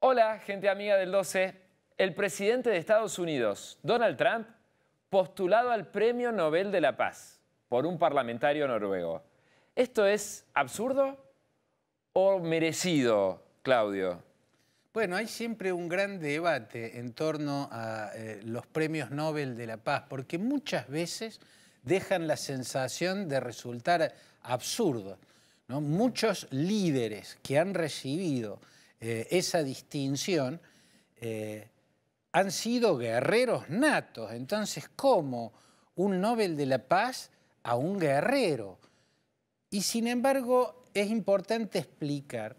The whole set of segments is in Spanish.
Hola, gente amiga del 12. El presidente de Estados Unidos, Donald Trump, postulado al Premio Nobel de la Paz por un parlamentario noruego. ¿Esto es absurdo o merecido, Claudio? Bueno, hay siempre un gran debate en torno a los premios Nobel de la Paz, porque muchas veces dejan la sensación de resultar absurdos, ¿no? Muchos líderes que han recibido esa distinción han sido guerreros natos. Entonces, ¿cómo un Nobel de la Paz a un guerrero? Y sin embargo, es importante explicar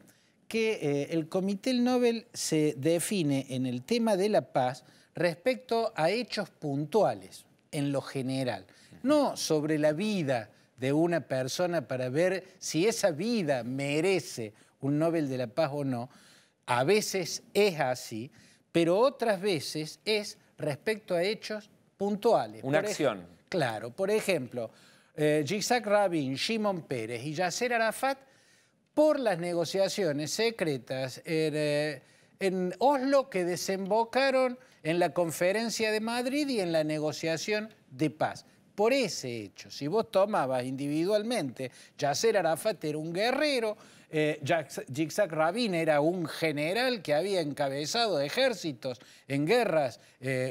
que el Comité Nobel se define en el tema de la paz respecto a hechos puntuales, en lo general, no sobre la vida de una persona para ver si esa vida merece un Nobel de la Paz o no. A veces es así, pero otras veces es respecto a hechos puntuales. Una acción. Claro, por ejemplo, Yitzhak Rabin, Shimon Peres y Yasser Arafat, por las negociaciones secretas en Oslo que desembocaron en la Conferencia de Madrid y en la negociación de paz. Por ese hecho, si vos tomabas individualmente, Yasser Arafat era un guerrero, Yitzhak Rabin era un general que había encabezado ejércitos en guerras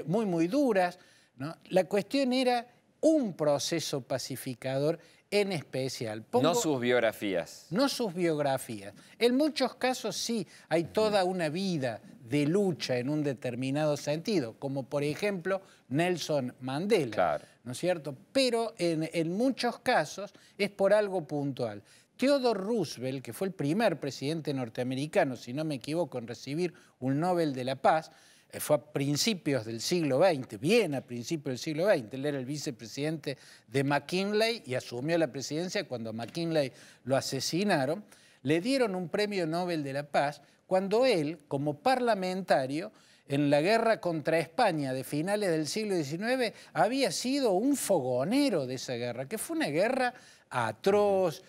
muy duras, ¿no? La cuestión era un proceso pacificador en especial. No sus biografías. No sus biografías. En muchos casos sí hay toda una vida de lucha en un determinado sentido, como por ejemplo Nelson Mandela, claro, ¿no es cierto? Pero en muchos casos es por algo puntual. Theodore Roosevelt, que fue el primer presidente norteamericano, si no me equivoco, en recibir un Nobel de la Paz, fue a principios del siglo XX, bien a principios del siglo XX. Él era el vicepresidente de McKinley y asumió la presidencia cuando a McKinley lo asesinaron. Le dieron un premio Nobel de la Paz cuando él, como parlamentario, en la guerra contra España de finales del siglo XIX, había sido un fogonero de esa guerra, que fue una guerra atroz,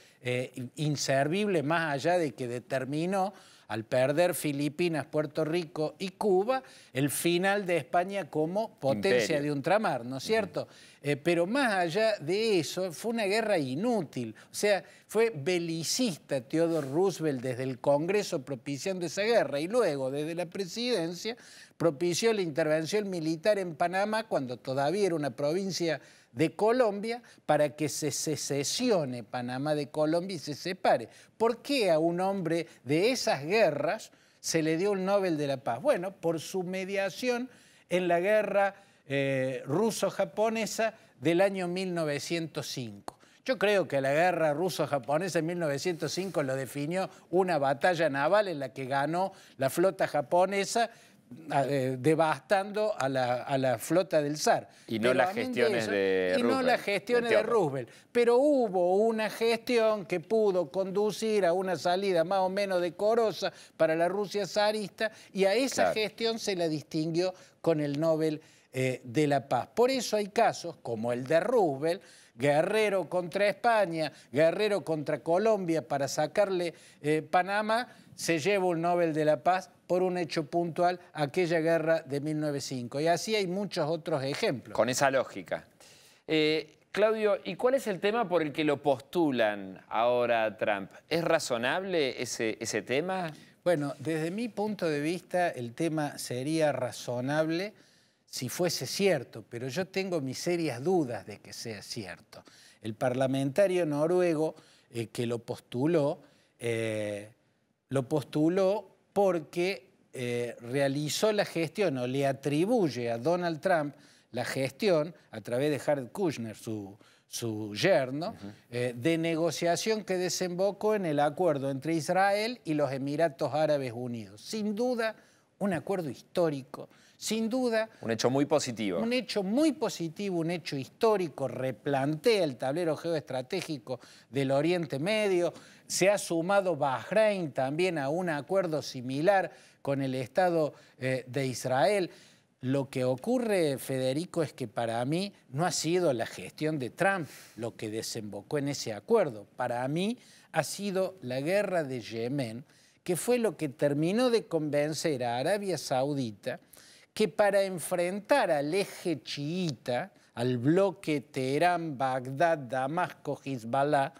inservible, más allá de que determinó, al perder Filipinas, Puerto Rico y Cuba, el final de España como potencia de ultramar, ¿no es cierto? Pero más allá de eso, fue una guerra inútil. O sea, fue belicista Theodore Roosevelt desde el Congreso propiciando esa guerra y luego desde la presidencia propició la intervención militar en Panamá cuando todavía era una provincia de Colombia para que se secesione Panamá de Colombia y se separe. ¿Por qué a un hombre de esas guerras se le dio el Nobel de la Paz? Bueno, por su mediación en la guerra ruso-japonesa del año 1905. Yo creo que la guerra ruso-japonesa en 1905 lo definió una batalla naval en la que ganó la flota japonesa, devastando a la flota del zar. Y no las gestiones de Roosevelt. Y no las gestiones de Roosevelt. Pero hubo una gestión que pudo conducir a una salida más o menos decorosa para la Rusia zarista y a esa gestión se la distinguió con el Nobel de la Paz. Por eso hay casos como el de Roosevelt, guerrero contra España, guerrero contra Colombia para sacarle Panamá, se lleva un Nobel de la Paz por un hecho puntual, aquella guerra de 1905. Y así hay muchos otros ejemplos. Con esa lógica. Claudio, ¿y cuál es el tema por el que lo postulan ahora a Trump? ¿Es razonable ese tema? Bueno, desde mi punto de vista el tema sería razonable si fuese cierto, pero yo tengo mis serias dudas de que sea cierto. El parlamentario noruego que lo postuló porque realizó la gestión o le atribuye a Donald Trump la gestión a través de Jared Kushner, su yerno, de negociación que desembocó en el acuerdo entre Israel y los Emiratos Árabes Unidos. Sin duda, un acuerdo histórico. Sin duda... Un hecho muy positivo. Un hecho muy positivo, un hecho histórico, replantea el tablero geoestratégico del Oriente Medio. Se ha sumado Bahrein también a un acuerdo similar con el Estado de Israel. Lo que ocurre, Federico, es que para mí no ha sido la gestión de Trump lo que desembocó en ese acuerdo. Para mí ha sido la guerra de Yemen, que fue lo que terminó de convencer a Arabia Saudita que para enfrentar al eje chiita, al bloque Teherán, Bagdad, Damasco, Hezbollah,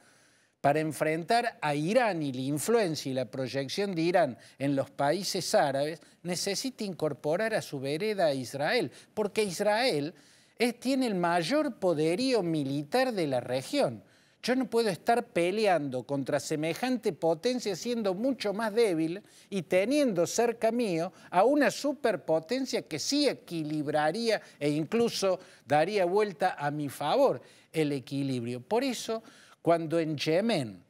para enfrentar a Irán y la influencia y la proyección de Irán en los países árabes, necesita incorporar a su vereda a Israel, porque Israel tiene el mayor poderío militar de la región. Yo no puedo estar peleando contra semejante potencia siendo mucho más débil y teniendo cerca mío a una superpotencia que sí equilibraría e incluso daría vuelta a mi favor el equilibrio. Por eso, cuando en Yemen,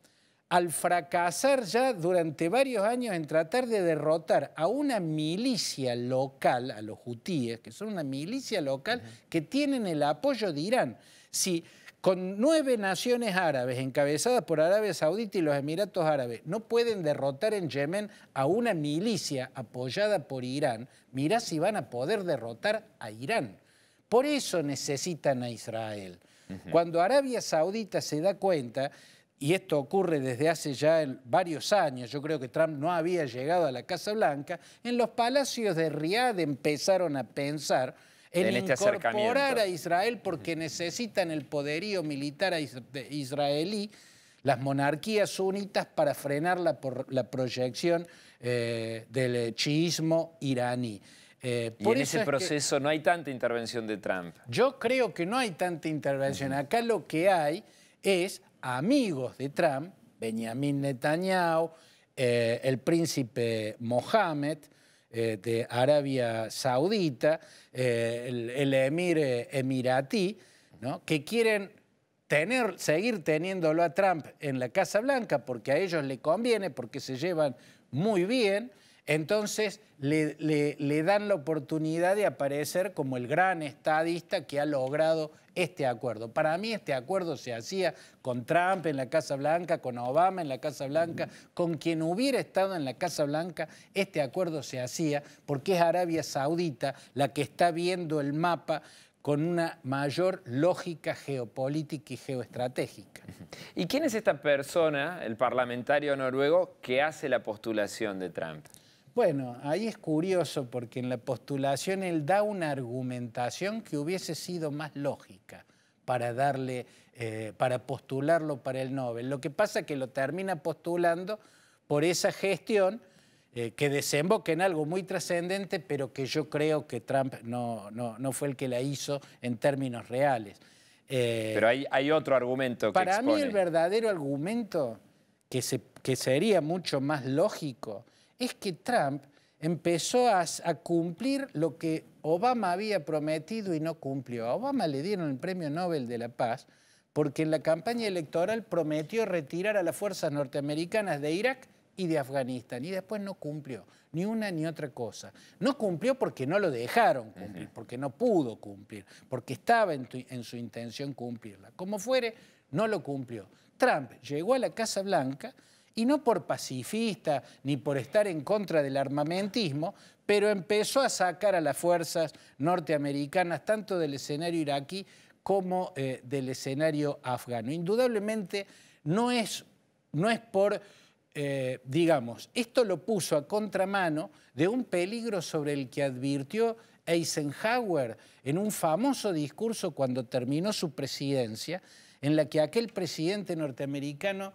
al fracasar ya durante varios años en tratar de derrotar a una milicia local, a los hutíes, que son una milicia local que tienen el apoyo de Irán, si con 9 naciones árabes encabezadas por Arabia Saudita y los Emiratos Árabes no pueden derrotar en Yemen a una milicia apoyada por Irán, mirá si van a poder derrotar a Irán. Por eso necesitan a Israel. Cuando Arabia Saudita se da cuenta, y esto ocurre desde hace ya varios años, yo creo que Trump no había llegado a la Casa Blanca, en los palacios de Riad empezaron a pensar en incorporar a Israel porque necesitan el poderío militar israelí, las monarquías sunitas, para frenar la proyección del chiismo iraní. Y en ese proceso no hay tanta intervención de Trump. Yo creo que no hay tanta intervención. Acá lo que hay es amigos de Trump, Benjamin Netanyahu, el príncipe Mohammed de Arabia Saudita, el emir emiratí, ¿no?, que quieren seguir teniéndolo a Trump en la Casa Blanca porque a ellos les conviene, porque se llevan muy bien. Entonces le dan la oportunidad de aparecer como el gran estadista que ha logrado este acuerdo. Para mí este acuerdo se hacía con Trump en la Casa Blanca, con Obama en la Casa Blanca, con quien hubiera estado en la Casa Blanca, este acuerdo se hacía porque es Arabia Saudita la que está viendo el mapa con una mayor lógica geopolítica y geoestratégica. ¿Y quién es esta persona, el parlamentario noruego, que hace la postulación de Trump? Bueno, ahí es curioso porque en la postulación él da una argumentación que hubiese sido más lógica para para postularlo para el Nobel. Lo que pasa es que lo termina postulando por esa gestión que desemboca en algo muy trascendente, pero que yo creo que Trump no fue el que la hizo en términos reales. Pero hay otro argumento que para expone. mí el verdadero argumento que sería mucho más lógico es que Trump empezó a cumplir lo que Obama había prometido y no cumplió. A Obama le dieron el Premio Nobel de la Paz porque en la campaña electoral prometió retirar a las fuerzas norteamericanas de Irak y de Afganistán, y después no cumplió ni una ni otra cosa. No cumplió porque no lo dejaron cumplir, porque no pudo cumplir, porque estaba en su intención cumplirla. Como fuere, no lo cumplió. Trump llegó a la Casa Blanca y no por pacifista ni por estar en contra del armamentismo, pero empezó a sacar a las fuerzas norteamericanas tanto del escenario iraquí como del escenario afgano. Indudablemente no es por, digamos, esto lo puso a contramano de un peligro sobre el que advirtió Eisenhower en un famoso discurso cuando terminó su presidencia, en la que aquel presidente norteamericano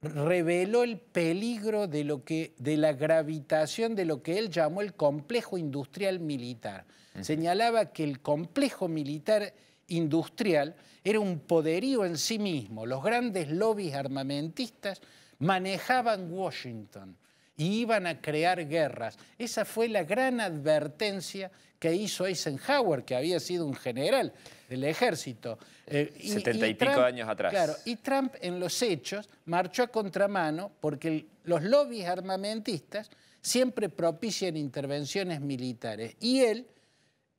reveló el peligro de la gravitación de lo que él llamó el complejo industrial militar. Señalaba que el complejo militar industrial era un poderío en sí mismo. Los grandes lobbies armamentistas manejaban Washington y iban a crear guerras. Esa fue la gran advertencia que hizo Eisenhower, que había sido un general del ejército. 70 y pico años atrás. Claro, y Trump en los hechos marchó a contramano porque los lobbies armamentistas siempre propician intervenciones militares y él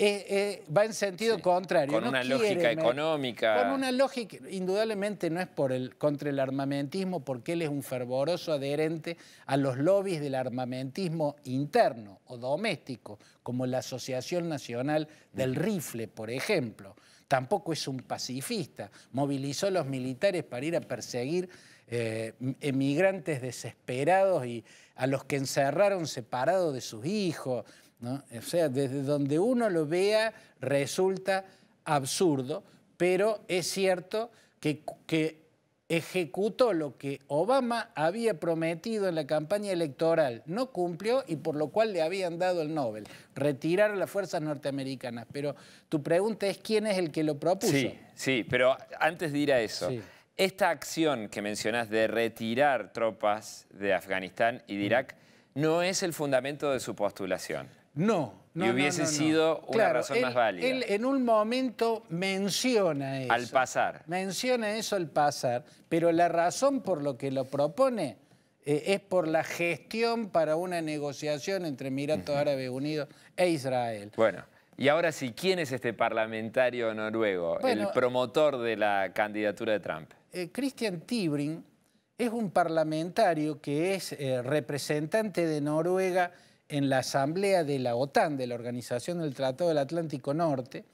va en sentido contrario. Con una lógica económica. Con una lógica, indudablemente no es contra el armamentismo, porque él es un fervoroso adherente a los lobbies del armamentismo interno o doméstico, como la Asociación Nacional del Rifle, por ejemplo. Tampoco es un pacifista. Movilizó a los militares para ir a perseguir emigrantes desesperados y a los que encerraron separados de sus hijos, ¿no? O sea, desde donde uno lo vea resulta absurdo, pero es cierto que ejecutó lo que Obama había prometido en la campaña electoral, no cumplió y por lo cual le habían dado el Nobel, retirar a las fuerzas norteamericanas. Pero tu pregunta es ¿quién es el que lo propuso? Sí, pero antes de ir a eso, Sí. esta acción que mencionás de retirar tropas de Afganistán y de Irak no es el fundamento de su postulación. No. Y hubiese sido una razón más válida. Él en un momento menciona eso. Al pasar. Menciona eso al pasar, pero la razón por lo que lo propone es por la gestión para una negociación entre Emiratos Árabes Unidos e Israel. Bueno, y ahora sí, ¿quién es este parlamentario noruego, el promotor de la candidatura de Trump? Christian Tybring es un parlamentario que es representante de Noruega en la Asamblea de la OTAN, de la Organización del Tratado del Atlántico Norte.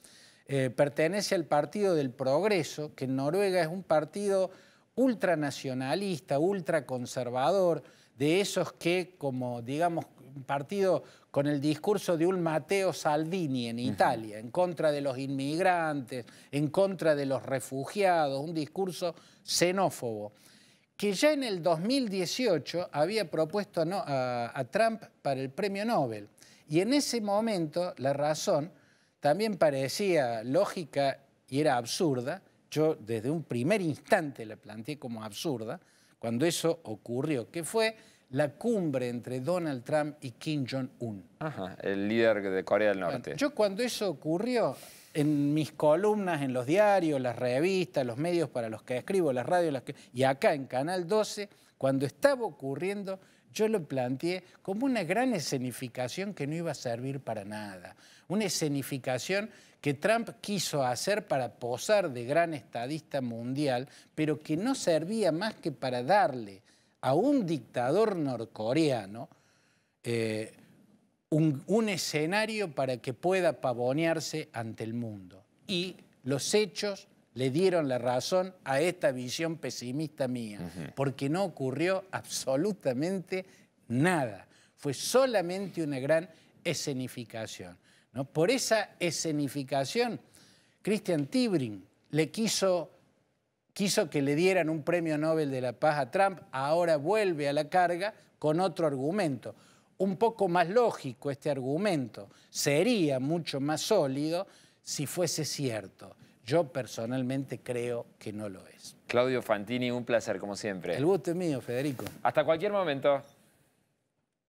Pertenece al Partido del Progreso, que en Noruega es un partido ultranacionalista, ultraconservador, de esos que, como digamos, un partido con el discurso de un Matteo Salvini en Italia, en contra de los inmigrantes, en contra de los refugiados, un discurso xenófobo, que ya en el 2018 había propuesto a Trump para el premio Nobel. Y en ese momento la razón también parecía lógica y era absurda. Yo desde un primer instante la planteé como absurda cuando eso ocurrió, que fue la cumbre entre Donald Trump y Kim Jong-un. Ajá, el líder de Corea del Norte. Bueno, yo cuando eso ocurrió, en mis columnas, en los diarios, las revistas, los medios para los que escribo, las radios, y acá en Canal 12, cuando estaba ocurriendo, yo lo planteé como una gran escenificación que no iba a servir para nada. Una escenificación que Trump quiso hacer para posar de gran estadista mundial, pero que no servía más que para darle a un dictador norcoreano un escenario para que pueda pavonearse ante el mundo. Y los hechos le dieron la razón a esta visión pesimista mía, porque no ocurrió absolutamente nada. Fue solamente una gran escenificación, ¿no? Por esa escenificación, Christian Tybring le quiso que le dieran un premio Nobel de la Paz a Trump, ahora vuelve a la carga con otro argumento. Un poco más lógico este argumento, sería mucho más sólido si fuese cierto. Yo personalmente creo que no lo es. Claudio Fantini, un placer como siempre. El gusto es mío, Federico. Hasta cualquier momento.